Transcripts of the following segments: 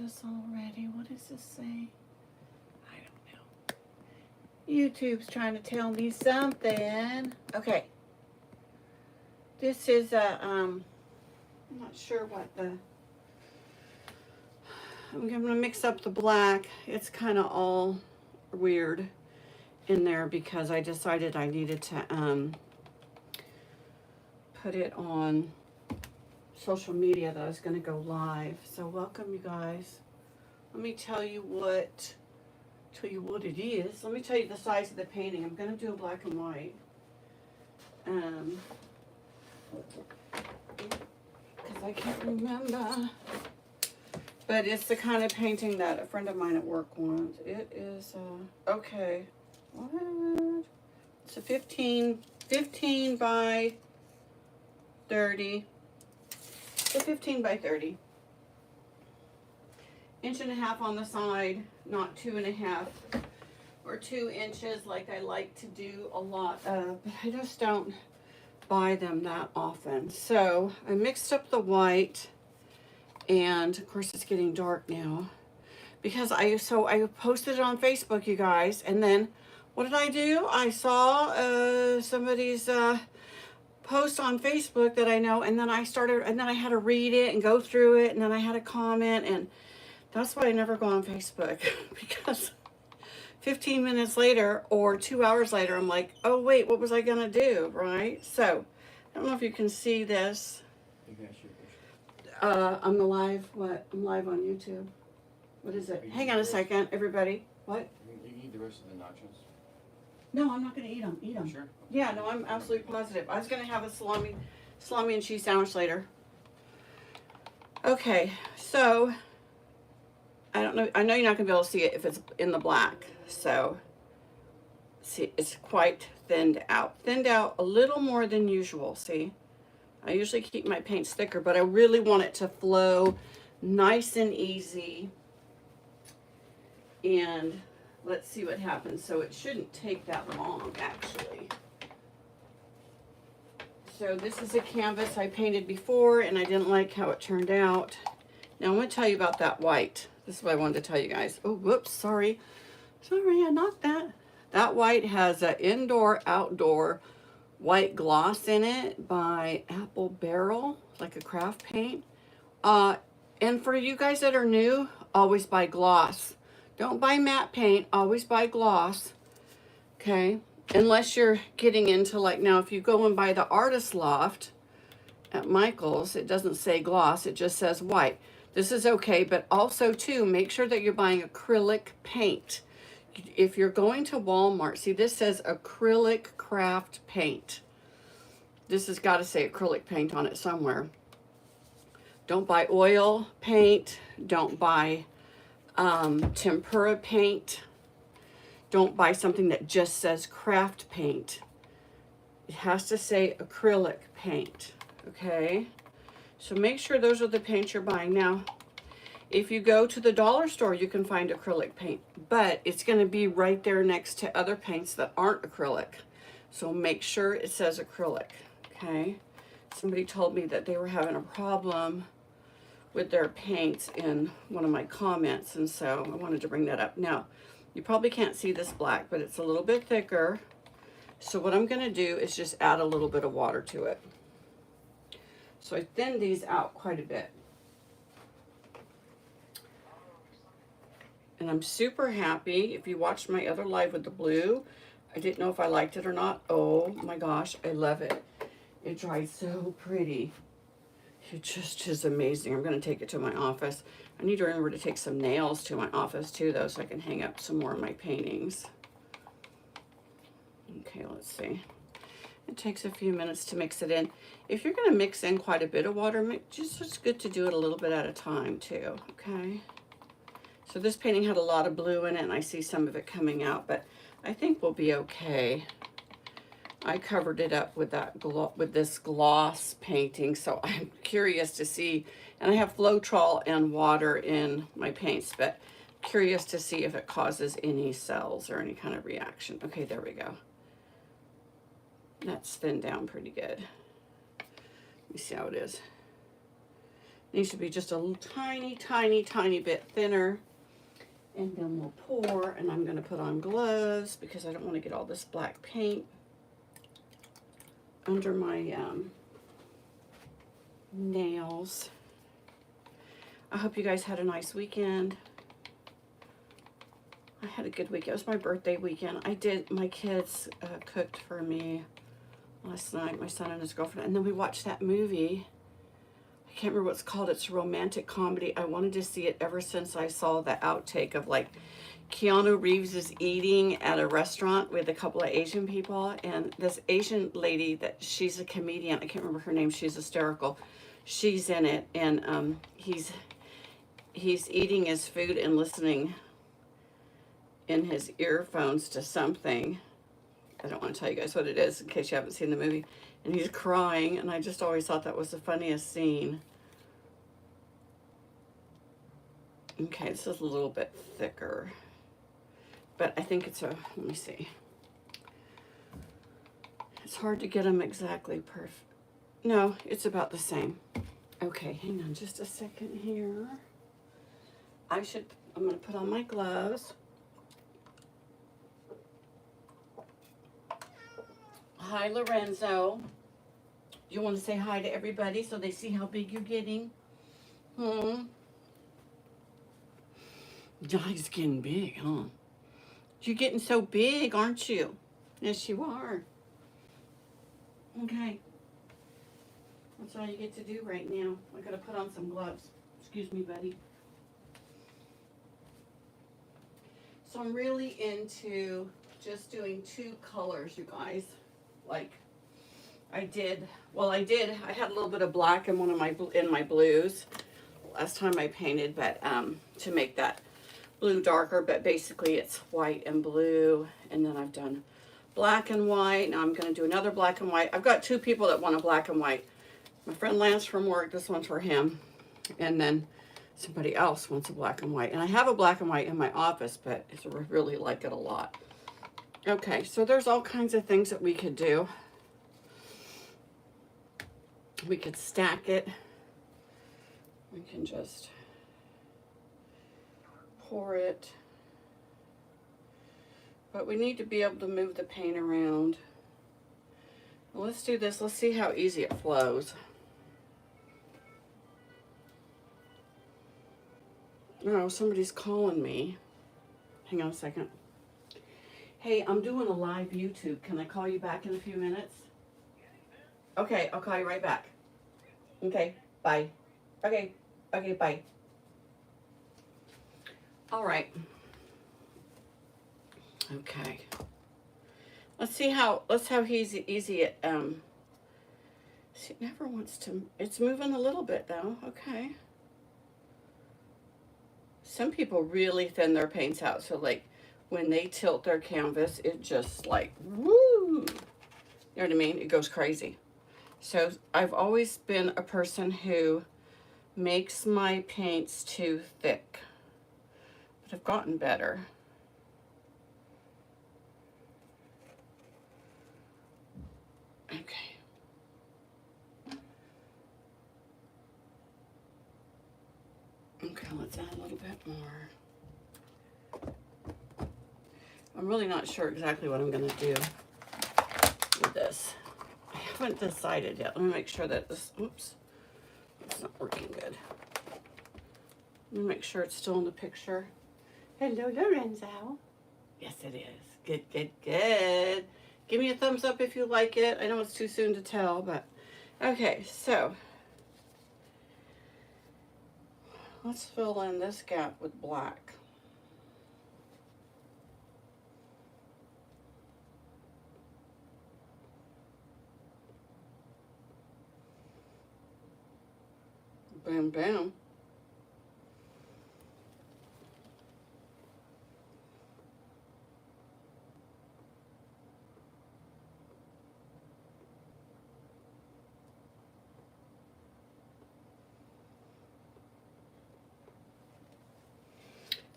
this already. What does this say? I don't know. YouTube's trying to tell me something. Okay. This is a, I'm not sure what the, I'm going to mix up the black. It's kind of all weird in there because I decided I needed to put it on social media that I was going to go live. So welcome, you guys. Let me tell you what it is. Let me tell you the size of the painting. I'm going to do a black and white. Because I can't remember. But it's the kind of painting that a friend of mine at work wants. It is, okay. What? It's a 15 by 30. It's a 15 by 30. 1.5 inches on the side, not 2.5 or 2 inches like I like to do a lot of. But I just don't buy them that often. So I mixed up the white, and of course it's getting dark now because I posted it on Facebook, you guys, and then what did I do? I saw somebody's post on Facebook that I know, and then I had to read it and go through it, and then I had a comment, and that's why I never go on Facebook because 15 minutes later or 2 hours later, I'm like, oh wait, what was I gonna do, right? So I don't know if you can see this. I'm live. What? I'm live on YouTube. What is it? Hang on a second, everybody. What? You eat the rest of the nachos? No, I'm not gonna eat them. Eat them. Sure. Yeah, no, I'm absolutely positive. I was gonna have a salami and cheese sandwich later. Okay, so I don't know. I know you're not gonna be able to see it if it's in the black. So see, it's quite thinned out a little more than usual. See, I usually keep my paints thicker, but I really want it to flow nice and easy. And let's see what happens. So it shouldn't take that long, actually. So this is a canvas I painted before, and I didn't like how it turned out. Now I'm going to tell you about that white. This is what I wanted to tell you guys. Oh, whoops, sorry. Sorry, I knocked that. That white has an indoor-outdoor white gloss in it by Apple Barrel, like a craft paint. And for you guys that are new, always buy gloss. Don't buy matte paint, always buy gloss, okay? Unless you're getting into, like, now if you go and buy the Artist Loft at Michael's, it doesn't say gloss, it just says white. This is okay, but also too, make sure that you're buying acrylic paint. If you're going to Walmart, see this says acrylic craft paint. This has got to say acrylic paint on it somewhere. Don't buy oil paint, don't buy tempera paint. Don't buy something that just says craft paint. It has to say acrylic paint, okay? So make sure those are the paints you're buying. Now, if you go to the dollar store, you can find acrylic paint, but it's going to be right there next to other paints that aren't acrylic. So make sure it says acrylic, okay? Somebody told me that they were having a problem with their paints in one of my comments, and so I wanted to bring that up. Now, you probably can't see this black, but it's a little bit thicker. So what I'm gonna do is just add a little bit of water to it. So I thinned these out quite a bit. And I'm super happy. If you watched my other live with the blue, I didn't know if I liked it or not. Oh my gosh, I love it. It dried so pretty. It just is amazing. I'm going to take it to my office. I need to remember to take some nails to my office too, though, so I can hang up some more of my paintings. Okay, let's see. It takes a few minutes to mix it in. If you're going to mix in quite a bit of water, it's good to do it a little bit at a time too, okay? So this painting had a lot of blue in it, and I see some of it coming out, but I think we'll be okay. I covered it up with this gloss painting, so I'm curious to see, and I have Floetrol and water in my paints, but curious to see if it causes any cells or any kind of reaction. Okay, there we go. That's thinned down pretty good. Let me see how it is. Needs to be just a tiny, tiny, tiny bit thinner. And then we'll pour, and I'm going to put on gloves because I don't want to get all this black paint under my nails. I hope you guys had a nice weekend. I had a good week. It was my birthday weekend. My kids cooked for me last night, my son and his girlfriend, and then we watched that movie. I can't remember what it's called. It's a romantic comedy. I wanted to see it ever since I saw the outtake of like Keanu Reeves is eating at a restaurant with a couple of Asian people, and this Asian lady that she's a comedian. I can't remember her name. She's hysterical. She's in it, and he's eating his food and listening in his earphones to something. I don't want to tell you guys what it is in case you haven't seen the movie. And he's crying, and I just always thought that was the funniest scene. Okay, this is a little bit thicker. But I think it's let me see. It's hard to get them exactly perfect. No, it's about the same. Okay, hang on just a second here. I'm going to put on my gloves. Hi, Lorenzo. You want to say hi to everybody so they see how big you're getting? You're just getting big, huh? You're getting so big, aren't you? Yes, you are. Okay. That's all you get to do right now. I gotta put on some gloves. Excuse me, buddy. So I'm really into just doing 2 colors, you guys. Like I had a little bit of black in my blues last time I painted, but to make that blue darker, but basically it's white and blue, and then I've done black and white. Now I'm going to do another black and white. I've got 2 people that want a black and white. My friend Lance from work, this one's for him, and then somebody else wants a black and white. And I have a black and white in my office, but I really like it a lot. Okay, so there's all kinds of things that we could do. We could stack it. We can just pour it. But we need to be able to move the paint around. Well, let's do this. Let's see how easy it flows. Oh, somebody's calling me. Hang on a second. Hey, I'm doing a live YouTube. Can I call you back in a few minutes? Okay, I'll call you right back. Okay, bye. Okay, bye. All right. Okay. Let's see how easy it see, it never wants to. It's moving a little bit though. Okay. Some people really thin their paints out, so like when they tilt their canvas, it just like woo. You know what I mean? It goes crazy. So I've always been a person who makes my paints too thick, but I've gotten better. Okay. Okay, let's add a little bit more. I'm really not sure exactly what I'm going to do with this. I haven't decided yet. Let me make sure that this, oops, it's not working good. Let me make sure it's still in the picture. Hello, Lorenzo. Yes, it is. Good, good, good. Give me a thumbs up if you like it. I know it's too soon to tell, but okay, so let's fill in this gap with black. Bam, bam.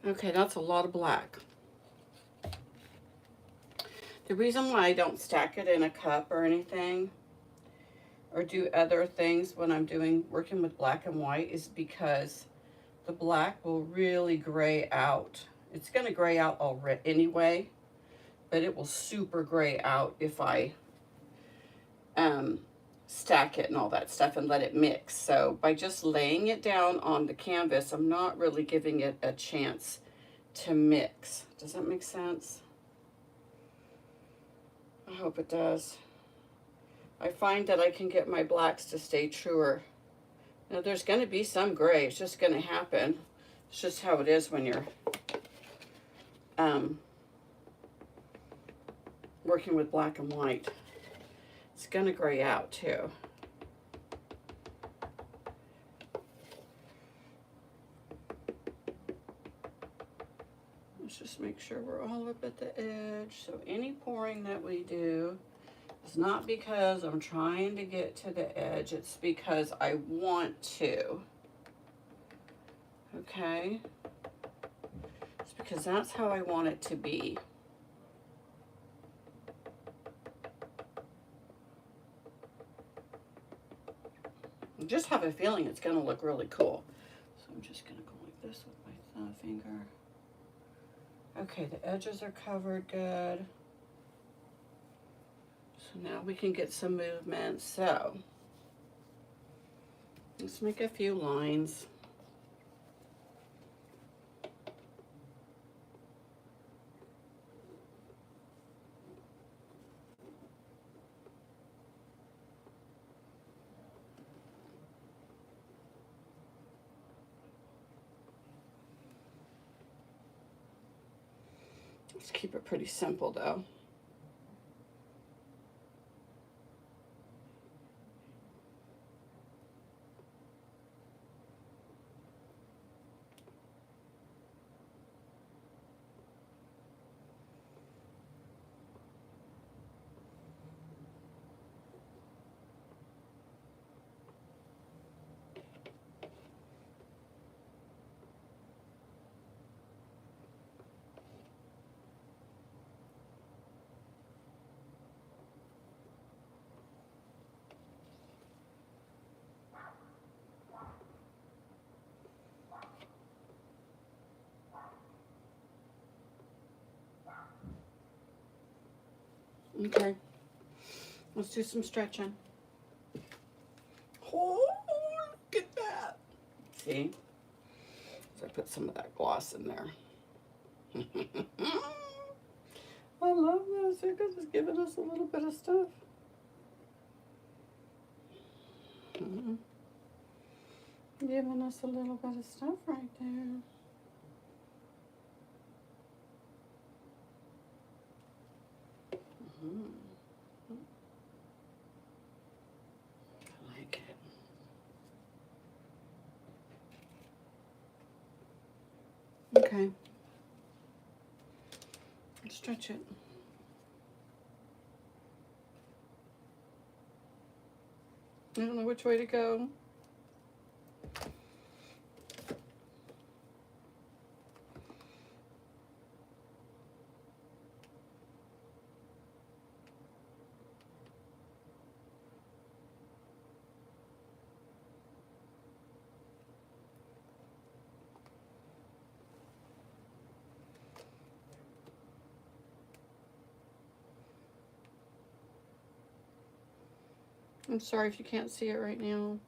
Okay, that's a lot of black. The reason why I don't stack it in a cup or anything, or do other things when I'm working with black and white is because the black will really gray out. It's going to gray out already anyway, but it will super gray out if I stack it and all that stuff and let it mix. So by just laying it down on the canvas, I'm not really giving it a chance to mix. Does that make sense? I hope it does. I find that I can get my blacks to stay truer. Now there's going to be some gray. It's just going to happen. It's just how it is when you're working with black and white. It's going to gray out too. Let's just make sure we're all up at the edge. So any pouring that we do, it's not because I'm trying to get to the edge, it's because I want to. Okay? It's because that's how I want it to be. I just have a feeling it's going to look really cool. So I'm just going to go like this with my thumb finger. Okay, the edges are covered good. So now we can get some movement. So let's make a few lines. Let's keep it pretty simple though. Okay, let's do some stretching. Oh, look at that. See? So I put some of that gloss in there. I love this because it's giving us a little bit of stuff. Giving us a little bit of stuff right there. I like it. Okay. Stretch it. I don't know which way to go. I'm sorry if you can't see it right now.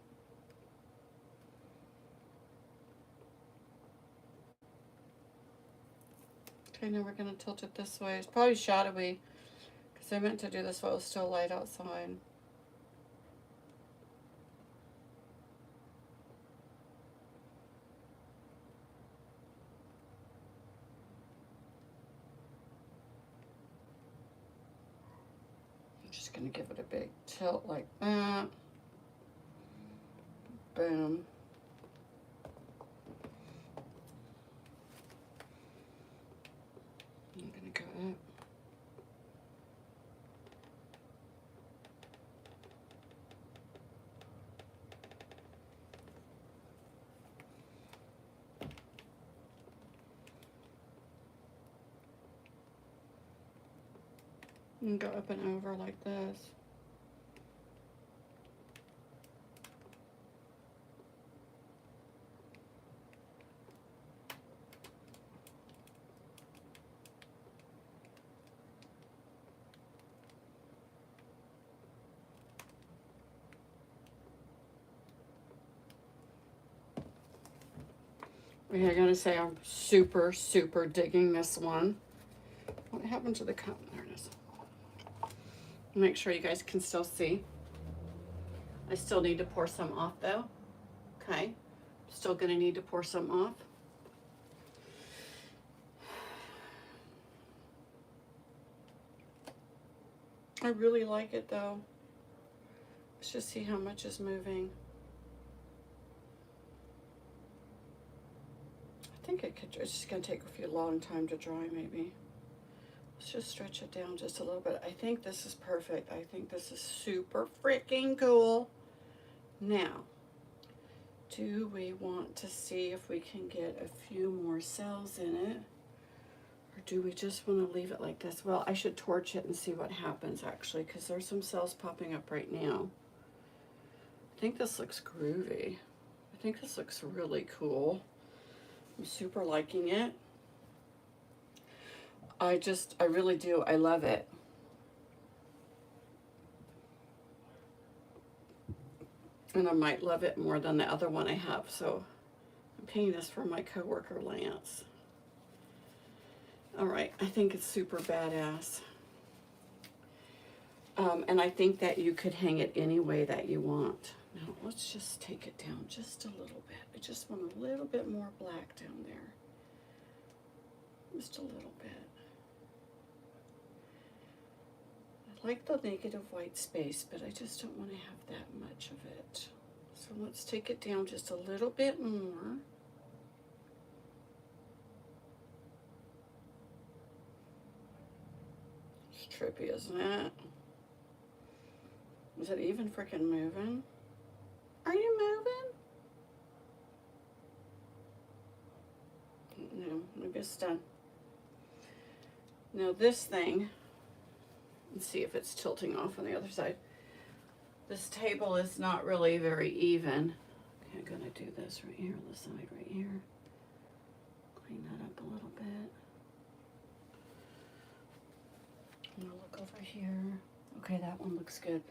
Okay, now we're going to tilt it this way. It's probably shadowy because I meant to do this while it was still light outside. I'm just going to give it a big tilt like that. Boom. I'm going to go up. And go up and over like this. Okay, I gotta say I'm super, super digging this one. What happened to the cup? There it is. Make sure you guys can still see. I still need to pour some off though. Okay, still gonna need to pour some off. I really like it though. Let's just see how much is moving. I think it's just gonna take a long time to dry maybe. Let's just stretch it down just a little bit. I think this is perfect. I think this is super freaking cool. Now, do we want to see if we can get a few more cells in it? Or do we just want to leave it like this? Well, I should torch it and see what happens actually, because there's some cells popping up right now. I think this looks groovy. I think this looks really cool. I'm super liking it. I really do. I love it. And I might love it more than the other one I have. So I'm painting this for my coworker, Lance. All right, I think it's super badass. And I think that you could hang it any way that you want. Now, let's just take it down just a little bit. I just want a little bit more black down there. Just a little bit. I like the negative white space, but I just don't want to have that much of it. So let's take it down just a little bit more. It's trippy, isn't it? Is it even freaking moving? Are you moving? No, maybe it's done. Now this thing, let's see if it's tilting off on the other side. This table is not really very even. Okay, I'm gonna do this right here on the side right here. Clean that up a little bit. I'm gonna look over here. Okay, that one looks good.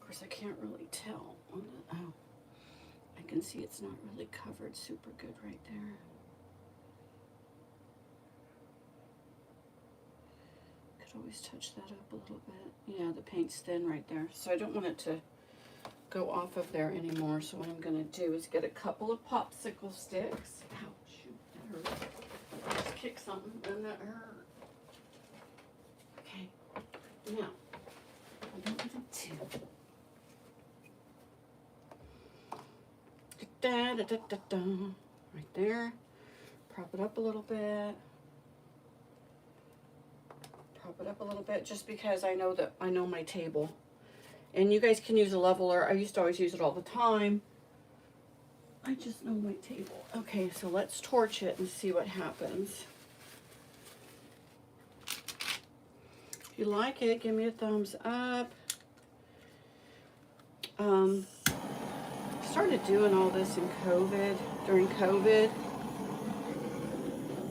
Of course, I can't really tell on the, oh, I can see it's not really covered super good right there. Could always touch that up a little bit. Yeah, the paint's thin right there, so I don't want it to go off of there anymore. So what I'm gonna do is get a couple of popsicle sticks. Ow, shoot, that hurt. I just kicked something and that hurt. Okay, now, what I'm gonna do. Da, da, da, da, da. Right there. Prop it up a little bit. Prop it up a little bit just because I know my table. And you guys can use a leveler. I used to always use it all the time. I just know my table. Okay, so let's torch it and see what happens. If you like it, give me a thumbs up. Started doing all this in COVID, during COVID.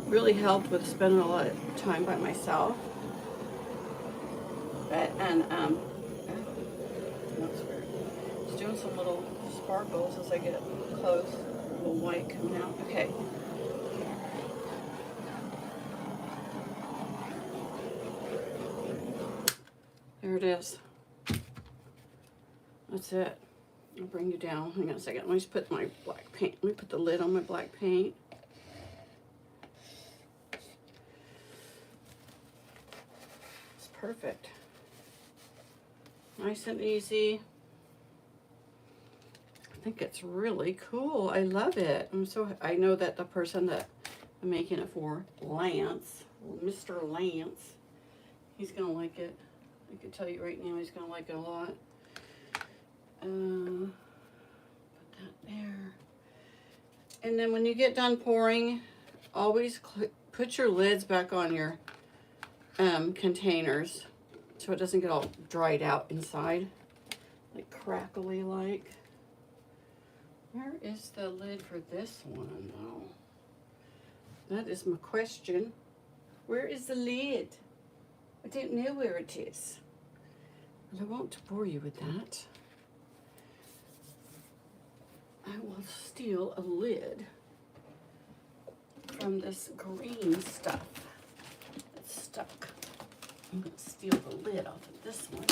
Really helped with spending a lot of time by myself. And that's weird. Just doing some little sparkles as I get close. A little white coming out. Okay. There it is. That's it. I'll bring you down. Hang on a second. Let me just put my black paint. Let me put the lid on my black paint. It's perfect. Nice and easy. I think it's really cool. I love it. I know that the person that I'm making it for, Lance, Mr. Lance, he's gonna like it. I can tell you right now, he's gonna like it a lot. Put that there. And then when you get done pouring, always put your lids back on your containers so it doesn't get all dried out inside, like crackly like. Where is the lid for this one though? That is my question. Where is the lid? I don't know where it is. But I won't bore you with that. I will steal a lid. from this green stuff. It's stuck. I'm going to steal the lid off of this one.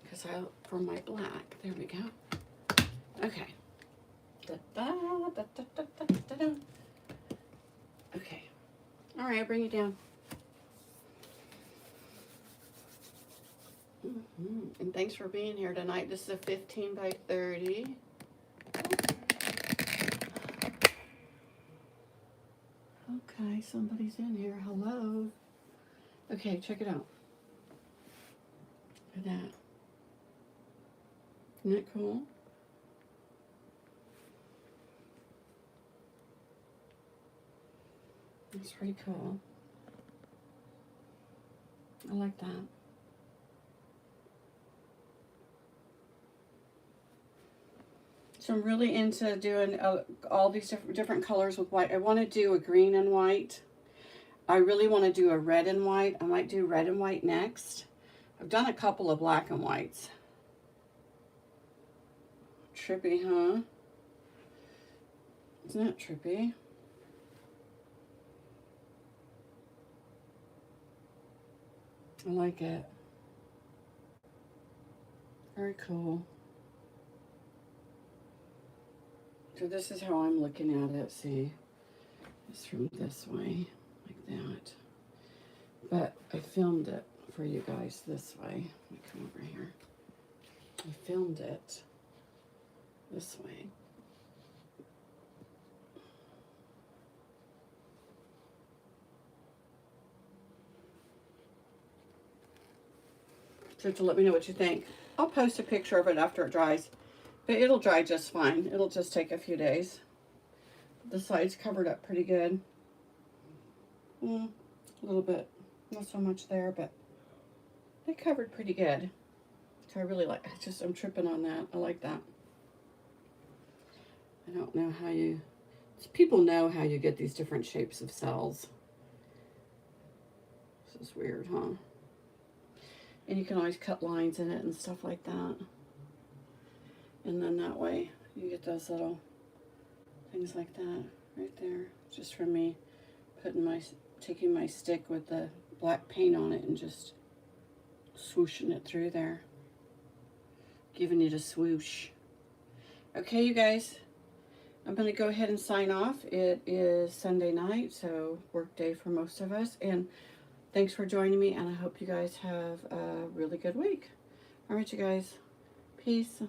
Because for my black, there we go. Okay. Okay. All right, bring it down. And thanks for being here tonight. This is a 15 by 30. Okay, somebody's in here. Hello. Okay, check it out. Look at that. Isn't that cool? That's pretty cool. I like that. So I'm really into doing all these different colors with white. I want to do a green and white. I really want to do a red and white. I might do red and white next. I've done a couple of black and whites. Trippy, huh? Isn't that trippy? I like it. Very cool. So this is how I'm looking at it. See, it's from this way, like that. But I filmed it for you guys this way. Let me come over here. I filmed it this way. So to let me know what you think. I'll post a picture of it after it dries. But it'll dry just fine. It'll just take a few days. The sides covered up pretty good. A little bit. Not so much there, but they covered pretty good. So I really like, I'm tripping on that. I like that. I don't know how you, people know how you get these different shapes of cells. This is weird, huh? And you can always cut lines in it and stuff like that. And then that way you get those little things like that right there. Just from me taking my stick with the black paint on it and just swooshing it through there. Giving it a swoosh. Okay, you guys, I'm going to go ahead and sign off. It is Sunday night, so work day for most of us. And thanks for joining me, and I hope you guys have a really good week. All right, you guys. Peace.